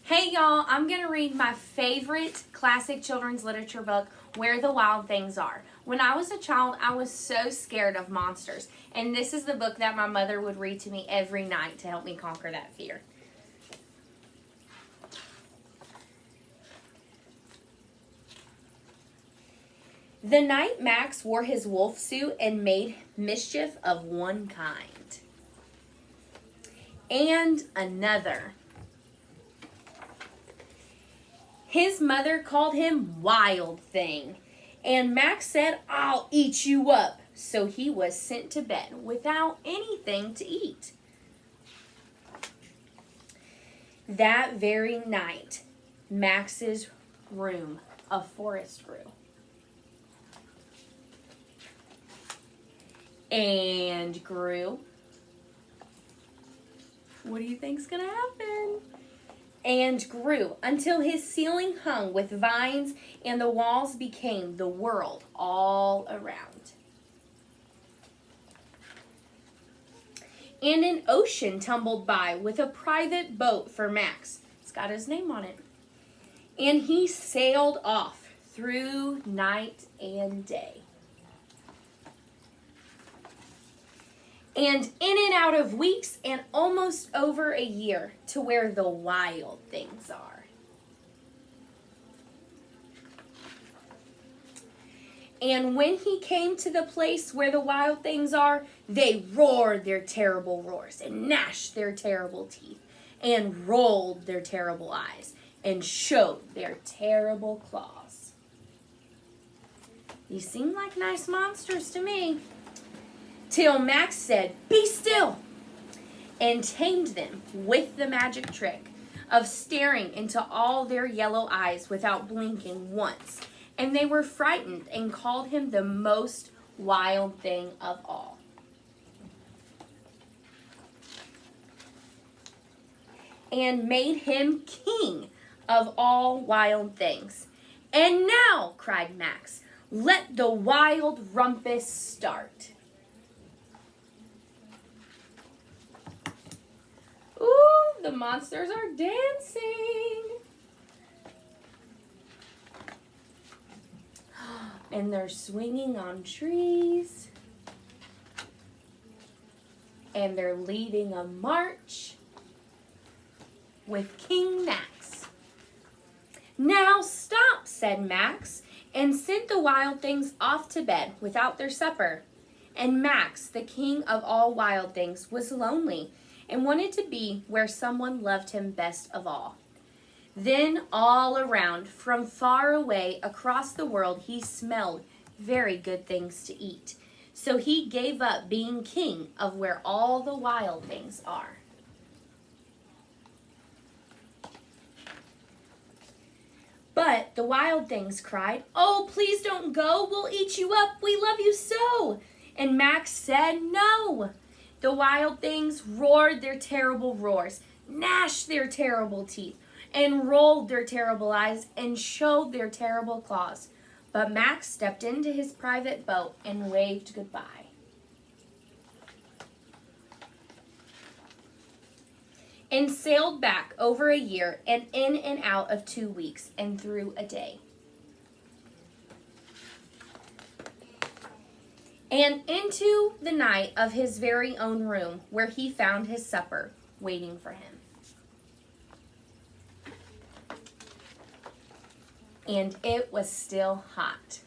Hey y'all, I'm going to read my favorite classic children's literature book, Where the Wild Things Are. When I was a child, I was so scared of monsters, and this is the book that my mother would read to me every night to help me conquer that fear. The night Max wore his wolf suit and made mischief of one kind and another. His mother called him Wild Thing, and Max said, "I'll eat you up." So he was sent to bed without anything to eat. That very night, Max's room, a forest grew. And grew. What do you think's gonna happen? And grew until his ceiling hung with vines and the walls became the world all around. And an ocean tumbled by with a private boat for Max. It's got his name on it. And he sailed off through night and day. And in and out of weeks and almost over a year to where the wild things are. And when he came to the place where the wild things are, they roared their terrible roars and gnashed their terrible teeth and rolled their terrible eyes and showed their terrible claws. These seem like nice monsters to me. Till Max said, "Be still," and tamed them with the magic trick of staring into all their yellow eyes without blinking once. And they were frightened and called him the most wild thing of all. And made him king of all wild things. "And now," cried Max, "let the wild rumpus start." Ooh, the monsters are dancing. And they're swinging on trees. And they're leading a march with King Max. "Now stop," said Max, and sent the wild things off to bed without their supper. And Max, the king of all wild things, was lonely and wanted to be where someone loved him best of all. Then all around, from far away across the world, he smelled very good things to eat. So he gave up being king of where all the wild things are. But the wild things cried, "Oh, please don't go. We'll eat you up. We love you so." And Max said no. The wild things roared their terrible roars, gnashed their terrible teeth, and rolled their terrible eyes and showed their terrible claws. But Max stepped into his private boat and waved goodbye. And sailed back over a year and in and out of 2 weeks and through a day. And into the night of his very own room, where he found his supper waiting for him. And it was still hot.